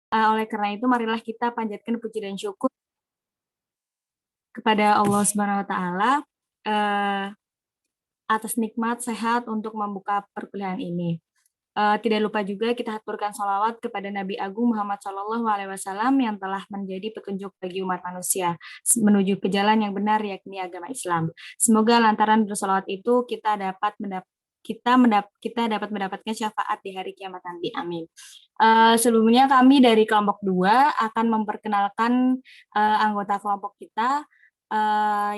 Oleh karena itu, marilah kita panjatkan puji dan syukur kepada Allah Subhanahu wa taala atas nikmat sehat untuk membuka perkuliahan ini. Tidak lupa juga kita haturkan sholawat kepada Nabi Agung Muhammad SAW yang telah menjadi petunjuk bagi umat manusia menuju ke jalan yang benar, yakni agama Islam. Semoga lantaran bersolawat itu kita dapat mendapatkan syafaat di hari kiamat nanti. Amin. Sebelumnya kami dari kelompok 2 akan memperkenalkan anggota kelompok kita.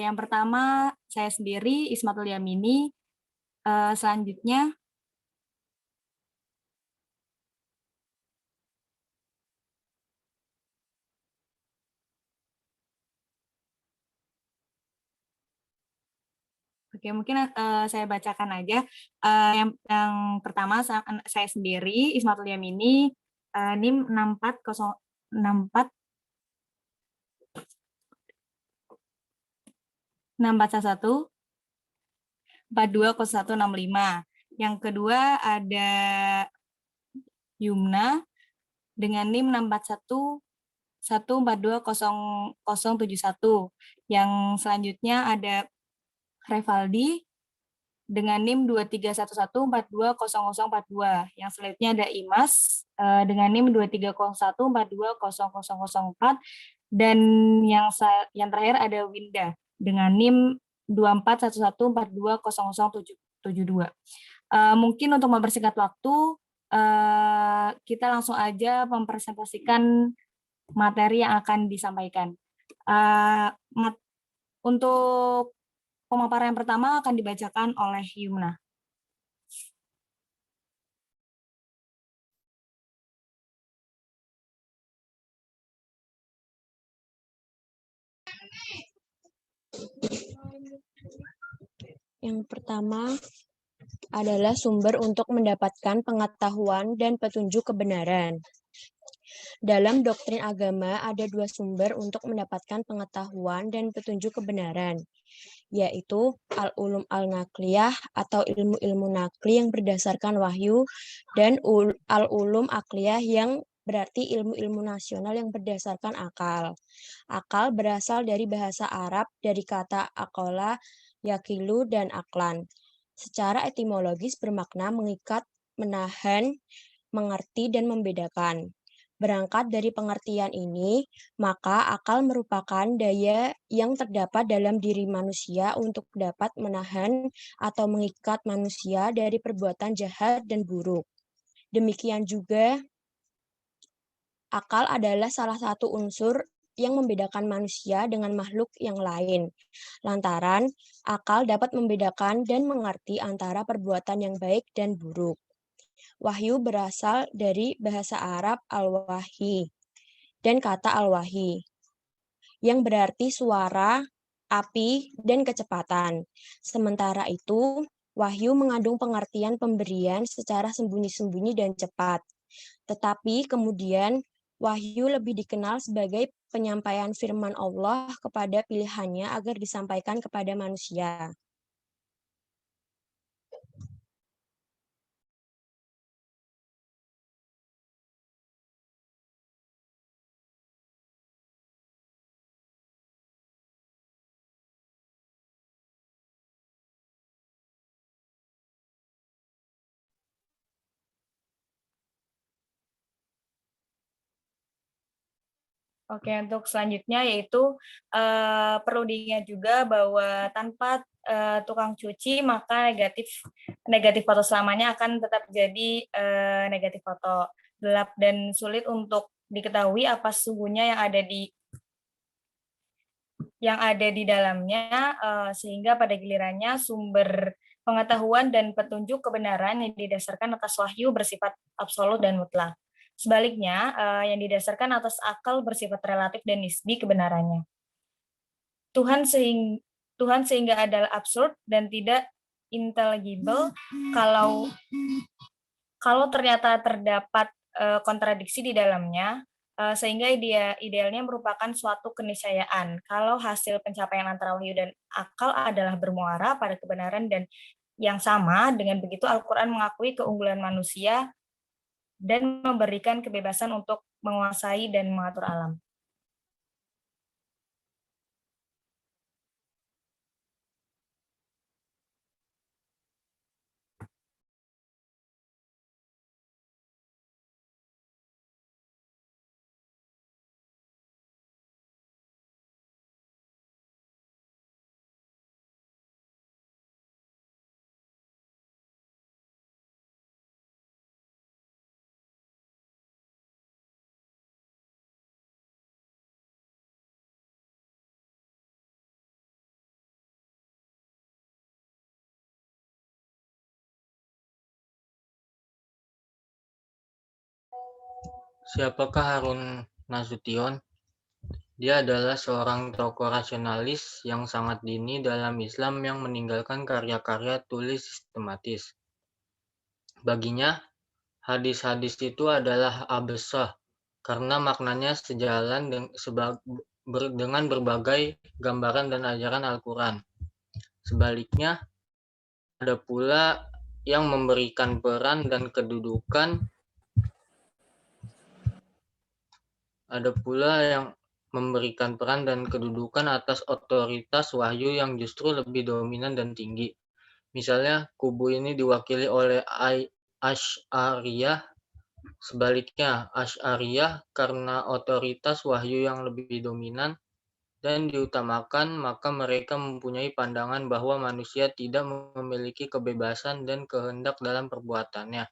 Yang pertama saya sendiri Ismatul Yamini. Selanjutnya Oke, mungkin saya bacakan aja. Yang pertama saya sendiri Ismatul Yamini, NIM 64 6411 420165. Yang kedua ada Yumna dengan NIM 641 1420071. Yang selanjutnya ada Revaldi dengan NIM 2311420042. Yang selanjutnya ada Imas dengan NIM 2301420004. Dan yang terakhir ada Winda dengan NIM 2411420072. Mungkin untuk mempersingkat waktu, kita langsung aja mempresentasikan materi yang akan disampaikan. Untuk pemaparan yang pertama akan dibacakan oleh Yumna. Yang pertama adalah sumber untuk mendapatkan pengetahuan dan petunjuk kebenaran. Dalam doktrin agama ada 2 sumber untuk mendapatkan pengetahuan dan petunjuk kebenaran, yaitu al-ulum al-nakliyah atau ilmu-ilmu nakli yang berdasarkan wahyu, dan al-ulum akliyah yang berarti ilmu-ilmu nasional yang berdasarkan akal. Akal berasal dari bahasa Arab dari kata akola, yakilu, dan aklan. Secara etimologis bermakna mengikat, menahan, mengerti, dan membedakan. Berangkat dari pengertian ini, maka akal merupakan daya yang terdapat dalam diri manusia untuk dapat menahan atau mengikat manusia dari perbuatan jahat dan buruk. Demikian juga, akal adalah salah satu unsur yang membedakan manusia dengan makhluk yang lain. Lantaran, akal dapat membedakan dan mengerti antara perbuatan yang baik dan buruk. Wahyu berasal dari bahasa Arab al-wahyi dan kata al-wahyi, yang berarti suara, api, dan kecepatan. Sementara itu, wahyu mengandung pengertian pemberian secara sembunyi-sembunyi dan cepat. Tetapi kemudian, wahyu lebih dikenal sebagai penyampaian firman Allah kepada pilihannya agar disampaikan kepada manusia. Oke, untuk selanjutnya yaitu perlu diingat juga bahwa tanpa tukang cuci maka negatif foto selamanya akan tetap jadi negatif foto. Gelap dan sulit untuk diketahui apa sesungguhnya yang ada di dalamnya, sehingga pada gilirannya sumber pengetahuan dan petunjuk kebenaran yang didasarkan atas wahyu bersifat absolut dan mutlak. Sebaliknya, yang didasarkan atas akal bersifat relatif dan nisbi kebenarannya. Tuhan sehingga adalah absurd dan tidak intelligible kalau ternyata terdapat kontradiksi di dalamnya, sehingga idealnya merupakan suatu keniscayaan kalau hasil pencapaian antara wahyu dan akal adalah bermuara pada kebenaran dan yang sama. Dengan begitu Al-Quran mengakui keunggulan manusia dan memberikan kebebasan untuk menguasai dan mengatur alam. Siapakah Harun Nasution? Dia adalah seorang tokoh rasionalis yang sangat dini dalam Islam yang meninggalkan karya-karya tulis sistematis. Baginya, hadis-hadis itu adalah abesah karena maknanya sejalan dengan berbagai gambaran dan ajaran Al-Quran. Sebaliknya, ada pula yang memberikan peran dan kedudukan atas otoritas wahyu yang justru lebih dominan dan tinggi. Misalnya, kubu ini diwakili oleh Asy'ariyah. Sebaliknya, Asy'ariyah karena otoritas wahyu yang lebih dominan dan diutamakan, maka mereka mempunyai pandangan bahwa manusia tidak memiliki kebebasan dan kehendak dalam perbuatannya,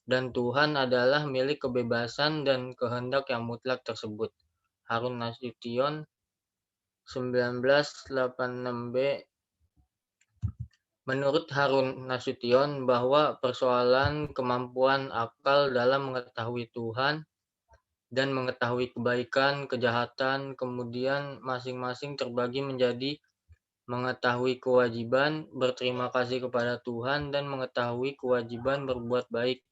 dan Tuhan adalah milik kebebasan dan kehendak yang mutlak tersebut. Harun Nasution, 1986b. Menurut Harun Nasution, bahwa persoalan kemampuan akal dalam mengetahui Tuhan dan mengetahui kebaikan, kejahatan, kemudian masing-masing terbagi menjadi mengetahui kewajiban berterima kasih kepada Tuhan dan mengetahui kewajiban berbuat baik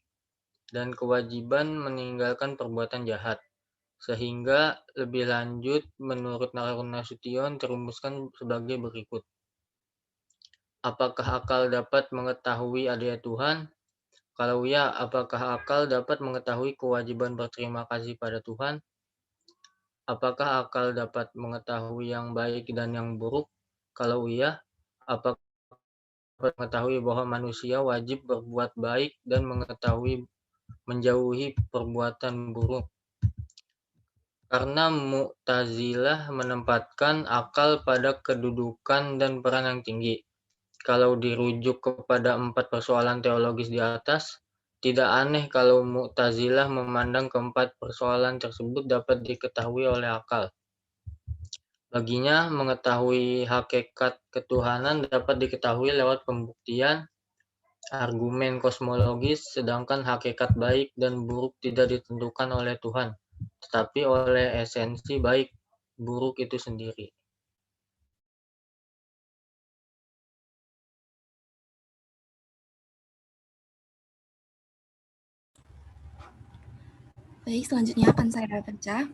dan kewajiban meninggalkan perbuatan jahat. Sehingga lebih lanjut, menurut Harun Nasution terumuskan sebagai berikut. Apakah akal dapat mengetahui adanya Tuhan? Kalau ya, apakah akal dapat mengetahui kewajiban berterima kasih pada Tuhan? Apakah akal dapat mengetahui yang baik dan yang buruk? Kalau iya, apakah dapat mengetahui bahwa manusia wajib berbuat baik dan menjauhi perbuatan buruk? Karena Mu'tazilah menempatkan akal pada kedudukan dan peran yang tinggi. Kalau dirujuk kepada 4 persoalan teologis di atas, tidak aneh kalau Mu'tazilah memandang keempat persoalan tersebut dapat diketahui oleh akal. Baginya, mengetahui hakikat ketuhanan dapat diketahui lewat pembuktian, argumen kosmologis, sedangkan hakikat baik dan buruk tidak ditentukan oleh Tuhan, tetapi oleh esensi baik buruk itu sendiri. Baik, selanjutnya akan saya baca.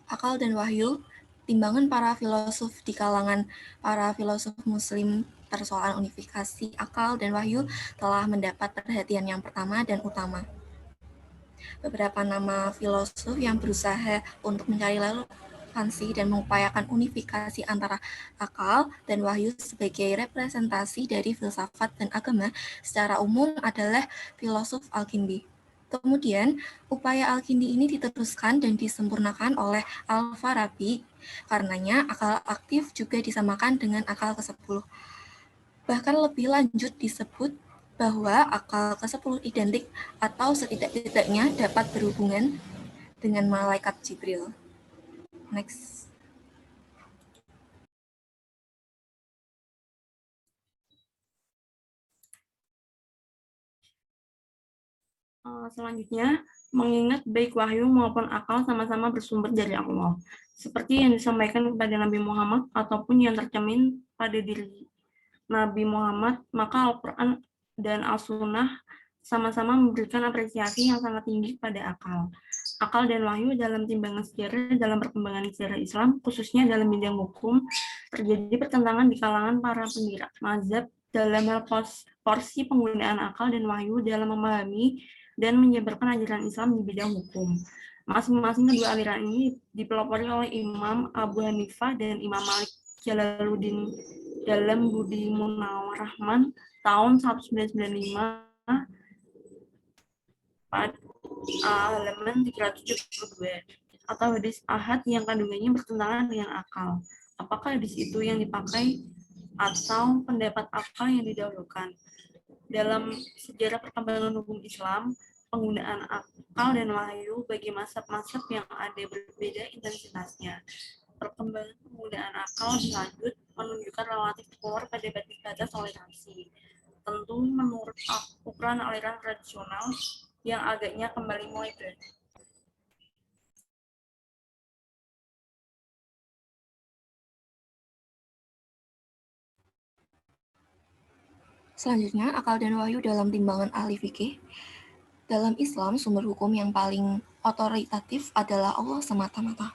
Akal dan wahyu, timbangan para filosof di kalangan para filosof muslim persoalan unifikasi akal dan wahyu telah mendapat perhatian yang pertama dan utama. Beberapa nama filosof yang berusaha untuk mencari relevansi dan mengupayakan unifikasi antara akal dan wahyu sebagai representasi dari filsafat dan agama secara umum adalah filosof Al-Kindi. Kemudian, upaya Al-Kindi ini diteruskan dan disempurnakan oleh Al-Farabi. Karenanya, akal aktif juga disamakan dengan akal ke-10. Bahkan lebih lanjut disebut bahwa akal ke-10 identik atau setidak-tidaknya dapat berhubungan dengan malaikat Jibril. Next. Selanjutnya, mengingat baik wahyu maupun akal sama-sama bersumber dari Allah, seperti yang disampaikan kepada Nabi Muhammad ataupun yang tercermin pada diri Nabi Muhammad, maka Al-Quran dan As-Sunnah sama-sama memberikan apresiasi yang sangat tinggi pada akal. Akal dan wahyu dalam timbangan sejarah dalam perkembangan sejarah Islam, khususnya dalam bidang hukum, terjadi pertentangan di kalangan para pendiri mazhab dalam hal porsi penggunaan akal dan wahyu dalam memahami dan menyebarkan ajaran Islam di bidang hukum. Masing-masing kedua aliran ini dipelopori oleh Imam Abu Hanifah dan Imam Malik Jalaluddin dalam Budi Munawar Rahman tahun 1995 pada halaman 372, atau hadis ahad yang kandungannya bertentangan dengan akal. Apakah hadis itu yang dipakai atau pendapat apa yang didahulukan? Dalam sejarah perkembangan hukum Islam, penggunaan akal dan wahyu bagi mazhab-mazhab yang ada berbeda intensitasnya. Perkembangan penggunaan akal berlanjut menunjukkan relatif power pada batas toleransi. Tentu menurut ukuran aliran tradisional yang agaknya kembali mulai berada. Selanjutnya, akal dan wahyu dalam timbangan ahli fikih. Dalam Islam, sumber hukum yang paling otoritatif adalah Allah semata-mata.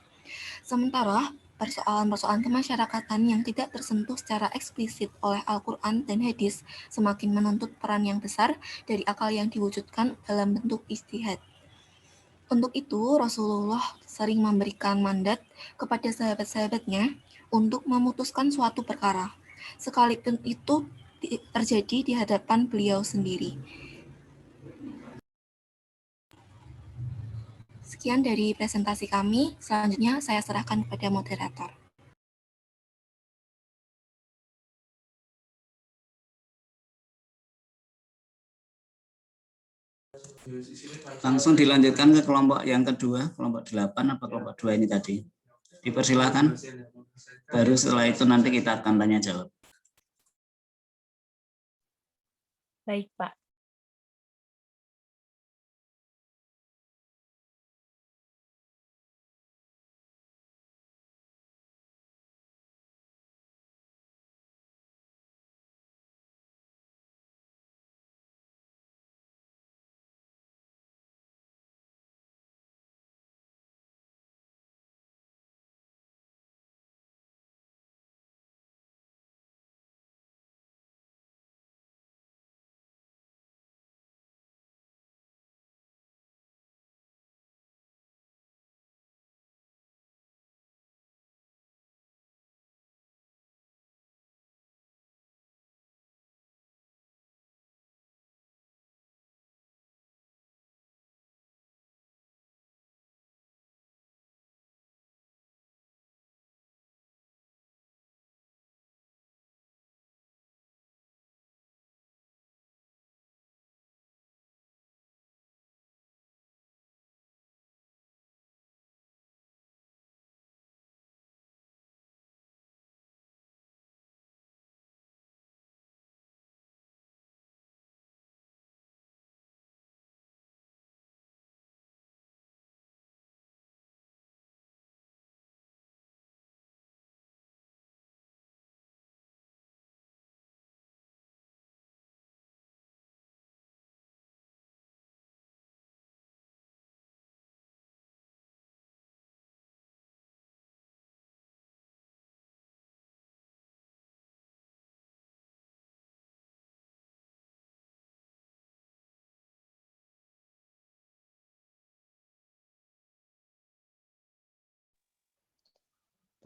Sementara, persoalan-persoalan kemasyarakatan yang tidak tersentuh secara eksplisit oleh Al-Quran dan hadis semakin menuntut peran yang besar dari akal yang diwujudkan dalam bentuk ijtihad. Untuk itu, Rasulullah sering memberikan mandat kepada sahabat-sahabatnya untuk memutuskan suatu perkara, sekalipun itu terjadi di hadapan beliau sendiri. Sekian dari presentasi kami. Selanjutnya saya serahkan kepada moderator. Langsung dilanjutkan ke kelompok yang kedua, kelompok 8 apa kelompok 2 ini tadi. Dipersilakan. Baru setelah itu nanti kita akan tanya jawab. Baik, Pak.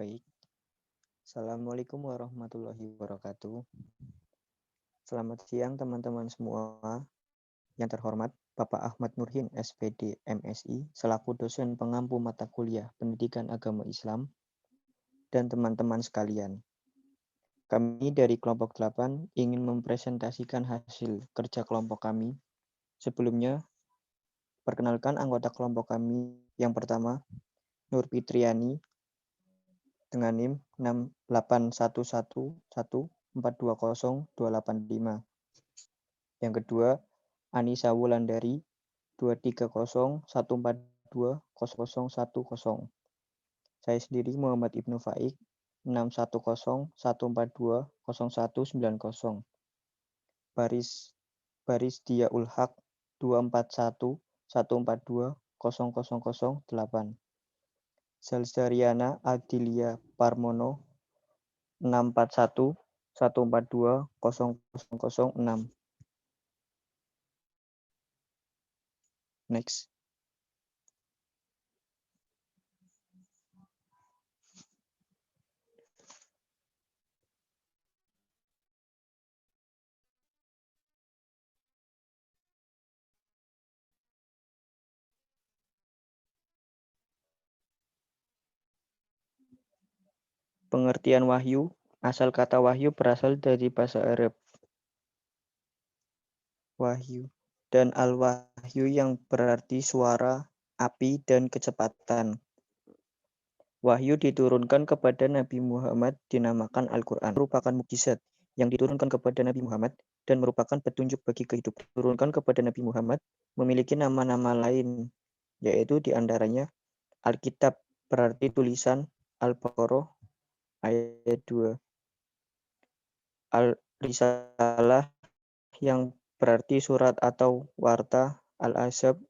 Baik. Assalamualaikum warahmatullahi wabarakatuh. Selamat siang teman-teman semua. Yang terhormat Bapak Ahmad Nurhin, SPD, MSI, selaku dosen pengampu mata kuliah Pendidikan Agama Islam, dan teman-teman sekalian. Kami dari kelompok 8 ingin mempresentasikan hasil kerja kelompok kami. Sebelumnya, perkenalkan anggota kelompok kami. Yang pertama, Nur Fitriani, dengan NIM 68111420285. Yang kedua, Anissa Wulandari 23014200110. Saya sendiri Muhammad Ibnu Faik 61014200190. Baris Diaul Haq 24114200008. Salsariana Adilia Parmono 64114200006. Next. Pengertian wahyu. Asal kata wahyu berasal dari bahasa Arab. Wahyu dan al-wahyu yang berarti suara, api, dan kecepatan. Wahyu diturunkan kepada Nabi Muhammad dinamakan Al-Quran. Merupakan mukjizat yang diturunkan kepada Nabi Muhammad dan merupakan petunjuk bagi kehidupan. Diturunkan kepada Nabi Muhammad memiliki nama-nama lain, yaitu diantaranya Alkitab berarti tulisan, Al-Baqarah ayat 2. Al-Risalah yang berarti surat atau warta, Al-Ahzab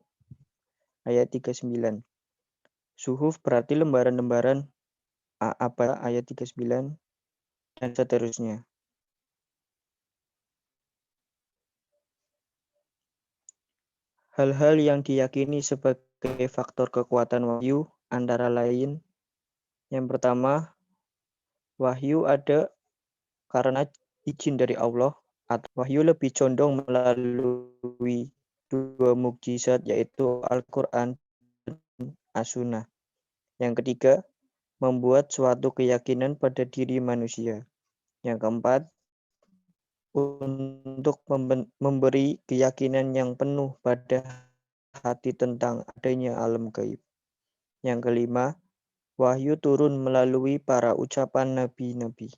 ayat 39. Suhuf berarti lembaran-lembaran, Abasa ayat 39, dan seterusnya. Hal-hal yang diyakini sebagai faktor kekuatan wahyu antara lain, yang pertama, wahyu ada karena izin dari Allah, atau wahyu lebih condong melalui dua mukjizat yaitu Al-Quran dan As-Sunnah. Yang ketiga, membuat suatu keyakinan pada diri manusia. Yang keempat, untuk memberi keyakinan yang penuh pada hati tentang adanya alam gaib. Yang kelima, wahyu turun melalui para ucapan nabi-nabi.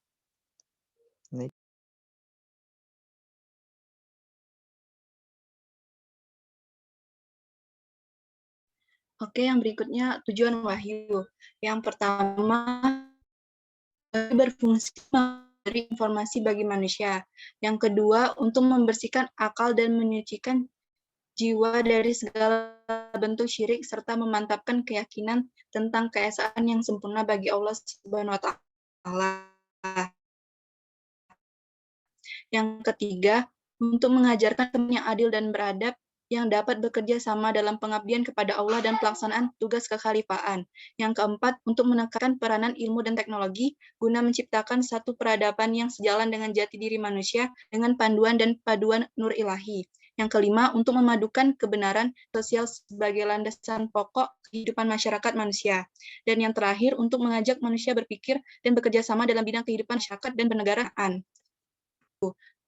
Oke, yang berikutnya tujuan wahyu. Yang pertama, berfungsi memberi informasi bagi manusia. Yang kedua, untuk membersihkan akal dan menyucikan jiwa dari segala bentuk syirik serta memantapkan keyakinan tentang keesaan yang sempurna bagi Allah Subhanahu wa taala. Yang ketiga, untuk mengajarkan teman yang adil dan beradab yang dapat bekerja sama dalam pengabdian kepada Allah dan pelaksanaan tugas kekhalifahan. Yang keempat, untuk menekankan peranan ilmu dan teknologi guna menciptakan satu peradaban yang sejalan dengan jati diri manusia dengan panduan dan paduan nur ilahi. Yang kelima, untuk memadukan kebenaran sosial sebagai landasan pokok kehidupan masyarakat manusia. Dan yang terakhir, untuk mengajak manusia berpikir dan bekerja sama dalam bidang kehidupan masyarakat dan pernegaraan.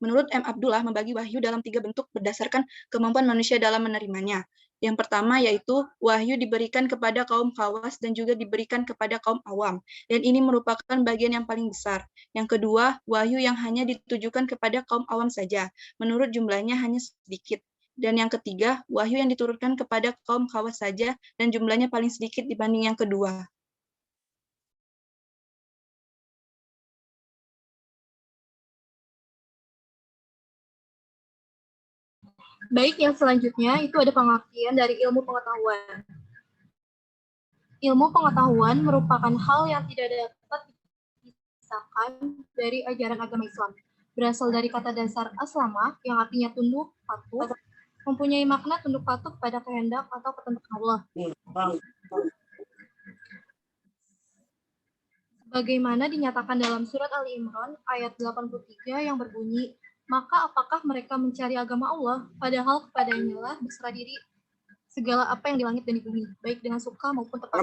Menurut M. Abdullah, membagi wahyu dalam 3 bentuk berdasarkan kemampuan manusia dalam menerimanya. Yang pertama yaitu wahyu diberikan kepada kaum khawas dan juga diberikan kepada kaum awam. Dan ini merupakan bagian yang paling besar. Yang kedua, wahyu yang hanya ditujukan kepada kaum awam saja. Menurut jumlahnya hanya sedikit. Dan yang ketiga, wahyu yang diturunkan kepada kaum khawas saja dan jumlahnya paling sedikit dibanding yang kedua. Baik, yang selanjutnya itu ada pengertian dari ilmu pengetahuan. Ilmu pengetahuan merupakan hal yang tidak dapat dipisahkan dari ajaran agama Islam. Berasal dari kata dasar aslama yang artinya tunduk, patuh, mempunyai makna tunduk patuh pada kehendak atau ketentuan Allah. Bagaimana dinyatakan dalam surat Ali Imran ayat 83 yang berbunyi, maka apakah mereka mencari agama Allah, padahal kepadanya lah berserah diri segala apa yang di langit dan di bumi, baik dengan suka maupun terpaksa.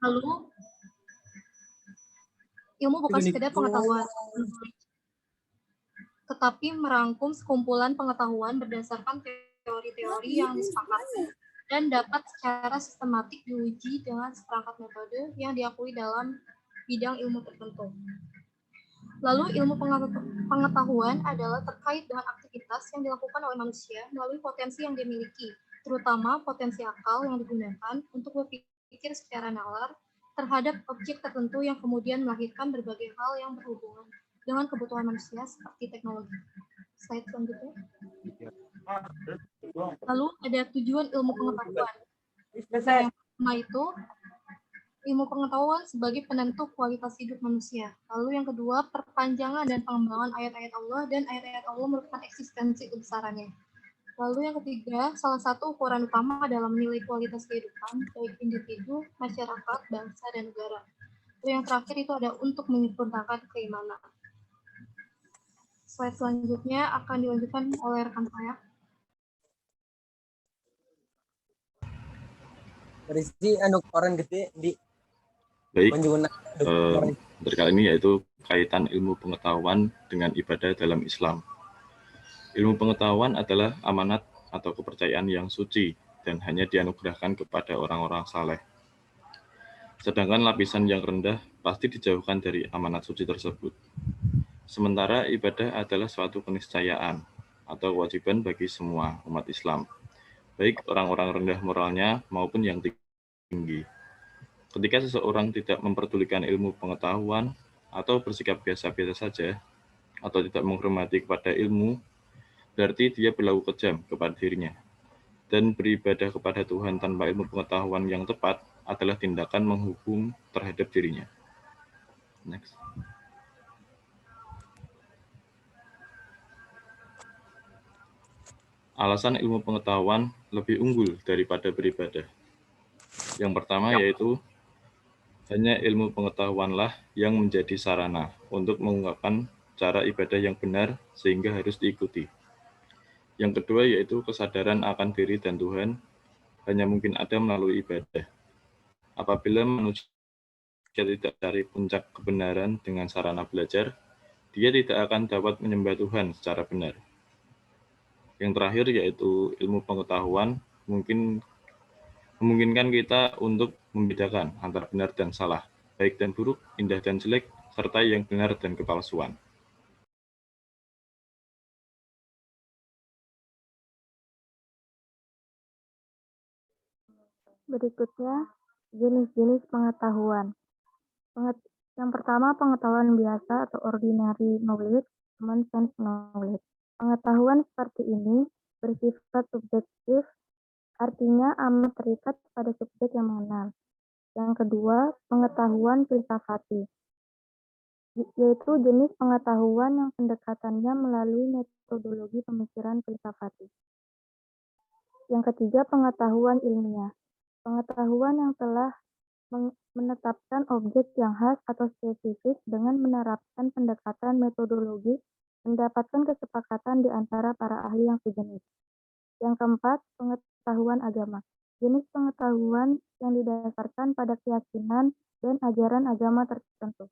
Lalu, ilmu bukan sekedar pengetahuan, tetapi merangkum sekumpulan pengetahuan berdasarkan teori-teori yang disepakati dan dapat secara sistematik diuji dengan seperangkat metode yang diakui dalam bidang ilmu tertentu. Lalu ilmu pengetahuan adalah terkait dengan aktivitas yang dilakukan oleh manusia melalui potensi yang dimiliki, terutama potensi akal yang digunakan untuk berpikir secara nalar terhadap objek tertentu yang kemudian melahirkan berbagai hal yang berhubungan dengan kebutuhan manusia seperti teknologi. Slide selanjutnya. Lalu ada tujuan ilmu pengetahuan. Yang pertama itu, ilmu pengetahuan sebagai penentu kualitas hidup manusia. Lalu yang kedua, perpanjangan dan pengembangan ayat-ayat Allah, dan ayat-ayat Allah merupakan eksistensi kebesarannya. Lalu yang ketiga, salah satu ukuran utama dalam menilai kualitas kehidupan, baik individu, masyarakat, bangsa, dan negara. Lalu yang terakhir itu ada untuk menyempurnakan keimanan. Slide selanjutnya akan dilanjutkan oleh rekan saya. Berisi orang gede di Baik, berkali ini yaitu kaitan ilmu pengetahuan dengan ibadah dalam Islam. Ilmu pengetahuan adalah amanat atau kepercayaan yang suci dan hanya dianugerahkan kepada orang-orang saleh. Sedangkan lapisan yang rendah pasti dijauhkan dari amanat suci tersebut. Sementara ibadah adalah suatu keniscayaan atau kewajiban bagi semua umat Islam, baik orang-orang rendah moralnya maupun yang tinggi. Ketika seseorang tidak memperdulikan ilmu pengetahuan atau bersikap biasa-biasa saja, atau tidak menghormati kepada ilmu, berarti dia berlaku kejam kepada dirinya. Dan beribadah kepada Tuhan tanpa ilmu pengetahuan yang tepat adalah tindakan menghukum terhadap dirinya. Next. Alasan ilmu pengetahuan lebih unggul daripada beribadah. Yang pertama yaitu hanya ilmu pengetahuanlah yang menjadi sarana untuk mengungkapkan cara ibadah yang benar sehingga harus diikuti. Yang kedua yaitu kesadaran akan diri dan Tuhan hanya mungkin ada melalui ibadah. Apabila manusia tidak cari puncak kebenaran dengan sarana belajar, dia tidak akan dapat menyembah Tuhan secara benar. Yang terakhir yaitu ilmu pengetahuan memungkinkan kita untuk membedakan antara benar dan salah, baik dan buruk, indah dan jelek, serta yang benar dan kepalsuan. Berikutnya, jenis-jenis pengetahuan. Yang pertama, pengetahuan biasa atau ordinary knowledge, common sense knowledge. Pengetahuan seperti ini bersifat subjektif, artinya amat terikat pada subjek yang mengenal. Yang kedua, pengetahuan filsafati, yaitu jenis pengetahuan yang pendekatannya melalui metodologi pemikiran filsafati. Yang ketiga, pengetahuan ilmiah, pengetahuan yang telah menetapkan objek yang khas atau spesifik dengan menerapkan pendekatan metodologi, mendapatkan kesepakatan di antara para ahli yang sejenis. Yang keempat, pengetahuan agama, jenis pengetahuan yang didasarkan pada keyakinan dan ajaran agama tertentu.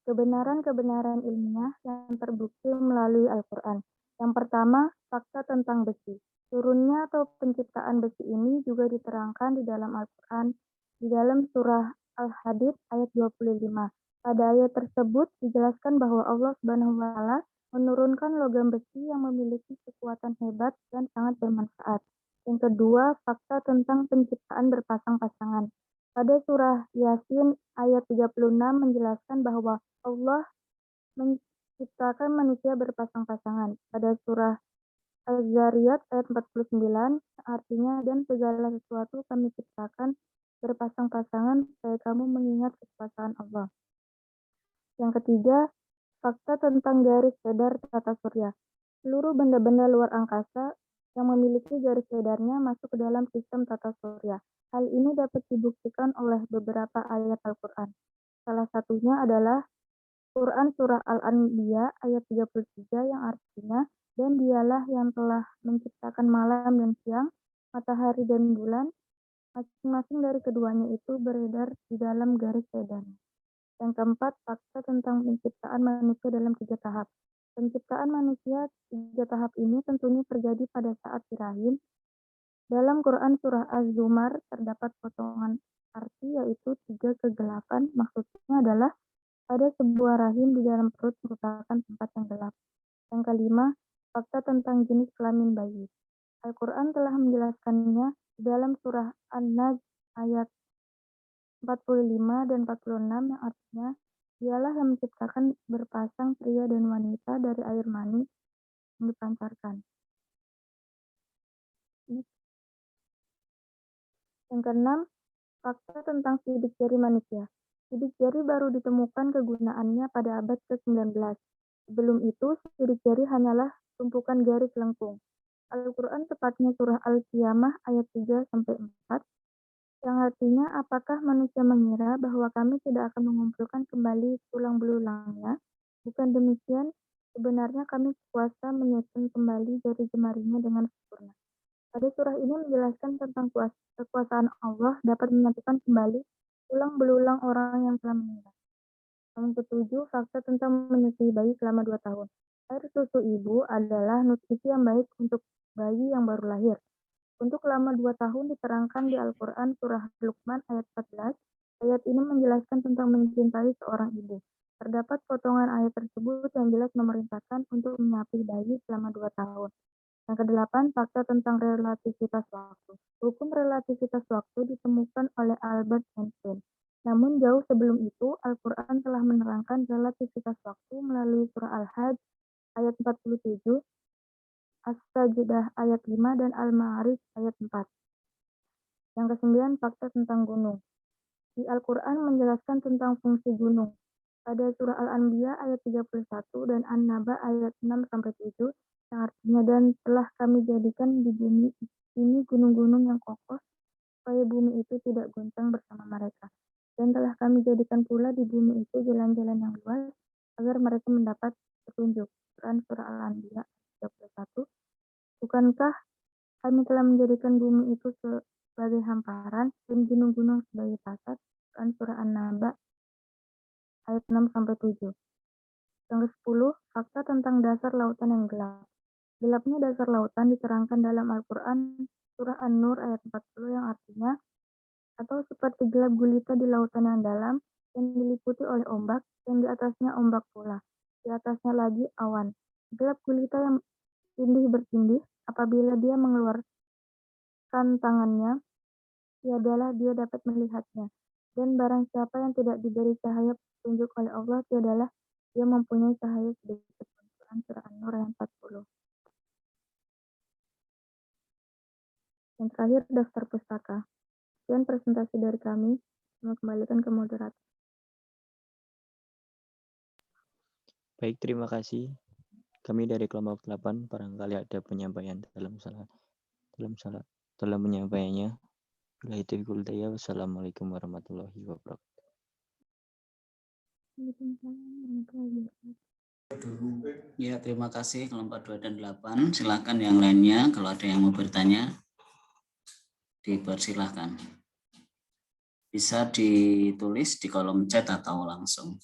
Kebenaran-kebenaran ilmiah yang terbukti melalui Al-Quran. Yang pertama, fakta tentang besi. Turunnya atau penciptaan besi ini juga diterangkan di dalam Al-Quran, di dalam surah Al-Hadid ayat 25. Pada ayat tersebut dijelaskan bahwa Allah Subhanahu wa Ta'ala menurunkan logam besi yang memiliki kekuatan hebat dan sangat bermanfaat. Yang kedua, fakta tentang penciptaan berpasang-pasangan. Pada surah Yasin ayat 36 menjelaskan bahwa Allah menciptakan manusia berpasang-pasangan. Pada surah Az-Zariyat ayat 49 artinya, dan segala sesuatu kami ciptakan berpasang-pasangan supaya kamu mengingat kekuasaan Allah. Yang ketiga, fakta tentang garis pedar tata surya. Seluruh benda-benda luar angkasa yang memiliki garis pedarnya masuk ke dalam sistem tata surya. Hal ini dapat dibuktikan oleh beberapa ayat Al-Quran. Salah satunya adalah Quran Surah Al-Anbiya ayat 33 yang artinya, dan dialah yang telah menciptakan malam dan siang, matahari dan bulan, masing-masing dari keduanya itu beredar di dalam garis pedarnya. Yang keempat, fakta tentang penciptaan manusia dalam 3 tahap. Penciptaan manusia 3 tahap ini tentunya terjadi pada saat di rahim. Dalam Quran Surah Az-Zumar terdapat potongan arti yaitu 3/8, maksudnya adalah pada sebuah rahim di dalam perut merupakan tempat yang gelap. Yang kelima, fakta tentang jenis kelamin bayi. Al-Quran telah menjelaskannya di dalam surah An-Najm ayat 45 dan 46 yang artinya, dialah yang menciptakan berpasang pria dan wanita dari air mani yang dipancarkan. Yang keenam, fakta tentang sidik jari manusia. Sidik jari baru ditemukan kegunaannya pada abad ke-19. Sebelum itu, sidik jari hanyalah tumpukan jari kelengkung. Al-Quran tepatnya surah Al-Qiyamah ayat 3-4, yang artinya apakah manusia mengira bahwa kami tidak akan mengumpulkan kembali tulang belulangnya? Bukan demikian, sebenarnya kami kuasa menyusun kembali jari jemarinya dengan sempurna. Pada surah ini menjelaskan tentang kekuasaan Allah dapat menyatukan kembali tulang belulang orang yang telah meninggal. Yang ketujuh, fakta tentang menyusui bayi selama 2 tahun. Air susu ibu adalah nutrisi yang baik untuk bayi yang baru lahir. Untuk selama 2 tahun diterangkan di Al-Quran surah Luqman ayat 14. Ayat ini menjelaskan tentang mencintai seorang ibu. Terdapat potongan ayat tersebut yang jelas memerintahkan untuk menyapih bayi selama 2 tahun. Yang kedelapan, fakta tentang relativitas waktu. Hukum relativitas waktu ditemukan oleh Albert Einstein. Namun jauh sebelum itu, Al-Quran telah menerangkan relativitas waktu melalui surah Al-Hajj ayat 47, As-Sajdah ayat 5, dan Al-Ma'arij ayat 4. Yang kesembilan, fakta tentang gunung. Di Al-Quran menjelaskan tentang fungsi gunung. Pada surah Al-Anbiya ayat 31 dan An-Naba ayat 6-7, yang artinya dan telah kami jadikan di bumi ini gunung-gunung yang kokoh, supaya bumi itu tidak goncang bersama mereka. Dan telah kami jadikan pula di bumi itu jalan-jalan yang luas, agar mereka mendapat petunjuk. Quran surah Al-Anbiya 31. Bukankah kami telah menjadikan bumi itu sebagai hamparan dan gunung-gunung sebagai pasar? Quran surah An-Naba ayat 6-7. Yang ke-10, fakta tentang dasar lautan yang gelap. Gelapnya dasar lautan diterangkan dalam Al-Quran surah An-Nur ayat 40 yang artinya, atau seperti gelap gulita di lautan yang dalam yang diliputi oleh ombak, yang di atasnya ombak pula, di atasnya lagi awan. Gelap gulita yang tindih bertindih apabila dia mengeluarkan tangannya, tiadalah dia dapat melihatnya. Dan barang siapa yang tidak diberi cahaya petunjuk oleh Allah, tiadalah dia mempunyai cahaya sedikit pun. Quran surah An-Nur ayat 40. Yang terakhir, daftar pustaka. Sekian presentasi dari kami. Saya kembalikan ke moderator. Baik, terima kasih. Kami dari kelompok 8 barangkali ada penyampaian dalam penyampaiannya. Bila itu hidayah, wassalamualaikum warahmatullahi wabarakatuh. Ya, terima kasih kelompok 2 dan 8. Silakan yang lainnya kalau ada yang mau bertanya, dipersilahkan. Bisa ditulis di kolom chat atau langsung.